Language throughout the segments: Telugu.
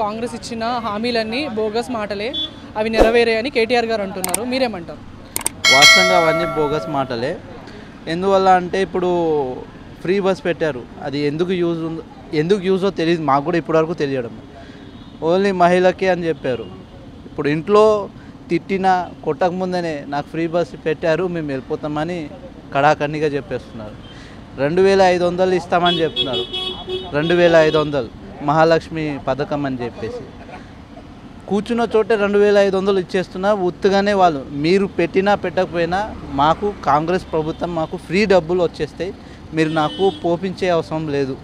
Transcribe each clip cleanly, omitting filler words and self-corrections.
కాంగ్రెస్ ఇచ్చిన హామీలన్నీ బోగస్ మాటలే, అవి నెరవేరాయని కేటీఆర్ గారు అంటున్నారు. మీరేమంటారు? వాస్తవంగా అవన్నీ బోగస్ మాటలే. ఎందువల్ల అంటే ఇప్పుడు ఫ్రీ బస్ పెట్టారు, అది ఎందుకు యూజో తెలియదు, మాకు కూడా ఇప్పటివరకు తెలియడం. ఓన్లీ మహిళకే అని చెప్పారు. ఇప్పుడు ఇంట్లో తిట్టినా కొట్టకముందనే నాకు ఫ్రీ బస్ పెట్టారు, మేము వెళ్ళిపోతామని కడాఖండిగా చెప్పేస్తున్నారు. 2500 ఇస్తామని చెప్తున్నారు. 2500 మహాలక్ష్మి పథకం అని చెప్పేసి కూర్చున్న చోటే 2500 ఇచ్చేస్తున్నా. ఉత్తుగానే వాళ్ళు మీరు పెట్టినా పెట్టకపోయినా మాకు కాంగ్రెస్ ప్రభుత్వం మాకు ఫ్రీ డబ్బులు వచ్చేస్తాయి, మీరు నాకు పోపించే అవసరం లేదు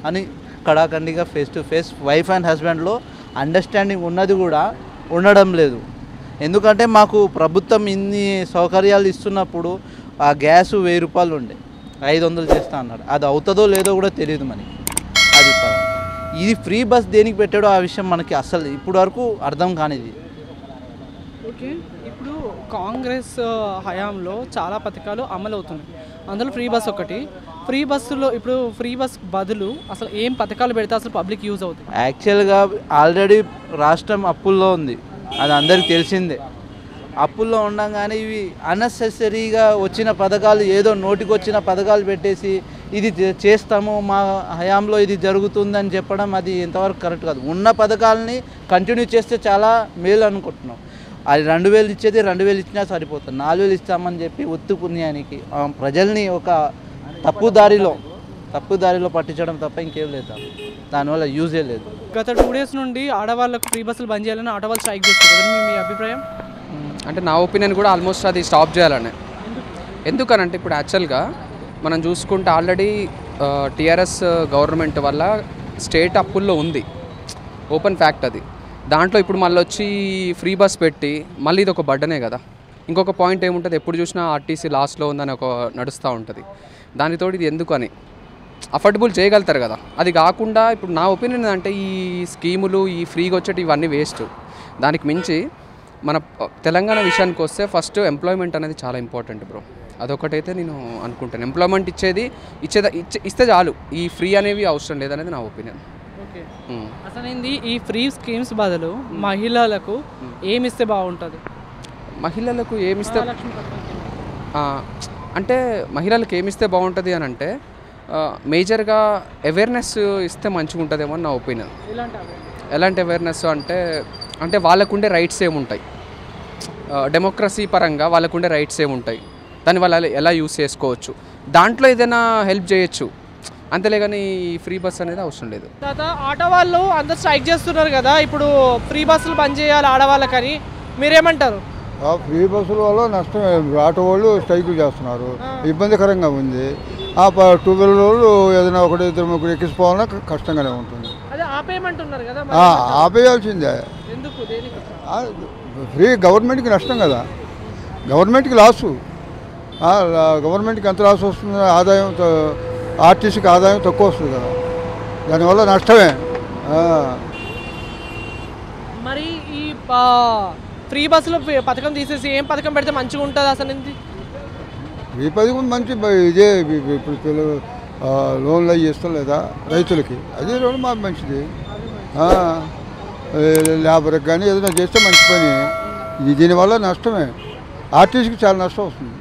అని కడాఖండిగా face to face wife and హస్బెండ్లో అండర్స్టాండింగ్ ఉన్నది కూడా ఉండడం లేదు. ఎందుకంటే మాకు ప్రభుత్వం ఇన్ని సౌకర్యాలు ఇస్తున్నప్పుడు ఆ గ్యాసు 1000 రూపాయలు ఉండే 500 చేస్తా అన్నాడు. అది అవుతుందో లేదో కూడా తెలియదు మనకి. అది ఇది ఫ్రీ బస్ దేనికి పెట్టాడో ఆ విషయం మనకి అసలు ఇప్పుడు వరకు అర్థం కానిది. ఓకే, ఇప్పుడు కాంగ్రెస్ హయాంలో చాలా పథకాలు అమలు అవుతున్నాయి, అందులో ఫ్రీ బస్ ఒకటి. ఫ్రీ బస్సులో ఇప్పుడు ఫ్రీ బస్ బదులు అసలు ఏం పథకాలు పెడితే అసలు పబ్లిక్ యూజ్ అవుతుంది? యాక్చువల్గా ఆల్రెడీ రాష్ట్రం అప్పుల్లో ఉంది, అది అందరికీ తెలిసిందే. అప్పుల్లో ఉండగానే ఇవి అన్నెసెసరీగా వచ్చిన పథకాలు, ఏదో నోటికి వచ్చిన పథకాలు పెట్టేసి ఇది చేస్తాము మా హయాంలో ఇది జరుగుతుందని చెప్పడం అది ఎంతవరకు కరెక్ట్ కాదు. ఉన్న పథకాలని కంటిన్యూ చేస్తే చాలా మేలు అనుకుంటున్నాం. అది 2000 ఇచ్చేది 2000 ఇచ్చినా సరిపోతుంది, 4000 ఇస్తామని చెప్పి ఒత్తు పుణ్యానికి ప్రజల్ని ఒక తప్పు దారిలో పట్టించడం తప్ప ఇంకేం లేదు, దానివల్ల యూజే లేదు. గత 2 days నుండి ఆడవాళ్ళకు ఫ్రీ బస్సులు బంద్ చేయాలని ఆడవాళ్ళు స్ట్రైక్ చేస్తారు, మీ అభిప్రాయం? అంటే నా ఒపీనియన్ కూడా ఆల్మోస్ట్ అది స్టాప్ చేయాలని. ఎందుకనంటే ఇప్పుడు యాక్చువల్గా మనం చూసుకుంటే ఆల్రెడీ టీఆర్ఎస్ గవర్నమెంట్ వల్ల స్టేట్ అప్పుల్లో ఉంది, ఓపెన్ ఫ్యాక్ట్ అది. దాంట్లో ఇప్పుడు మళ్ళీ వచ్చి ఫ్రీ బస్ పెట్టి మళ్ళీ ఇది ఒక బర్డనే కదా. ఇంకొక పాయింట్ ఏముంటుంది, ఎప్పుడు చూసినా ఆర్టీసీ లాస్ట్లో ఉందని ఒక నడుస్తూ ఉంటుంది. దానితో ఇది ఎందుకని అఫోర్డబుల్ చేయగలుగుతారు కదా. అది కాకుండా ఇప్పుడు నా ఒపీనియన్ అంటే ఈ స్కీములు ఈ ఫ్రీగా వచ్చేటి ఇవన్నీ వేస్ట్. దానికి మించి మన తెలంగాణ విషయానికి వస్తే ఫస్ట్ ఎంప్లాయ్మెంట్ అనేది చాలా ఇంపార్టెంట్ బ్రో. అదొకటైతే నేను అనుకుంటాను. ఎంప్లాయ్మెంట్ ఇస్తే చాలు, ఈ ఫ్రీ అనేవి అవసరం లేదనేది నా ఒపీనియన్. ఓకే, అసలు ఈ ఫ్రీ స్కీమ్స్ బదులు మహిళలకు ఏమిస్తే బాగుంటుంది? మహిళలకు ఏమిస్తే అంటే మహిళలకు ఏమిస్తే బాగుంటుంది అని అంటే మేజర్గా అవేర్నెస్ ఇస్తే మంచిగా ఉంటుందేమో అని నా ఒపీనియన్. ఎలాంటి అవేర్నెస్ అంటే వాళ్ళకుండే రైట్స్ ఏముంటాయి, డెమోక్రసీ పరంగా వాళ్ళకుండే రైట్స్ ఏముంటాయి, దాన్ని వాళ్ళు ఎలా యూస్ చేసుకోవచ్చు, దాంట్లో ఏదైనా హెల్ప్ చేయొచ్చు. అంతేలే కానీ ఈ ఫ్రీ బస్ అనేది అవసరం లేదు. తర్వాత ఆటో వాళ్ళు అందరు స్ట్రైక్ చేస్తున్నారు కదా, ఇప్పుడు ఫ్రీ బస్సులు బంద్ చేయాలి ఆడవాళ్ళకని, మీరేమంటారు? ఫ్రీ బస్సుల వల్ల నష్టం, ఆటో వాళ్ళు స్ట్రైకులు చేస్తున్నారు, ఇబ్బందికరంగా ఉంది. 2 వీలర్ వాళ్ళు ఏదైనా 1 2 3 ఎక్కించుకోవాలన్నా కష్టంగానే ఉంటుంది. ఆపేయాల్సిందే. ఫ్రీ గవర్నమెంట్కి నష్టం కదా, గవర్నమెంట్కి లాసు. గవర్నమెంట్కి ఎంత లాస్ వస్తుంది, ఆదాయం ఆర్టీసీకి ఆదాయం తక్కువ వస్తుంది కదా, దానివల్ల నష్టమే. మరి ఈ ఫ్రీ బస్సులో పథకం తీసేసి ఏం పథకం పెడితే మంచిగా ఉంటుంది అసలు? ఫ్రీ పథకం మంచి ఇదే. ఇప్పుడు లోన్లు అవి ఇస్తాం లేదా రైతులకి, అదే లోన్ మాకు మంచిది. లేబర్కి కానీ ఏదైనా చేస్తే మంచి పని. దీనివల్ల నష్టమే, ఆర్టీసీకి చాలా నష్టం వస్తుంది.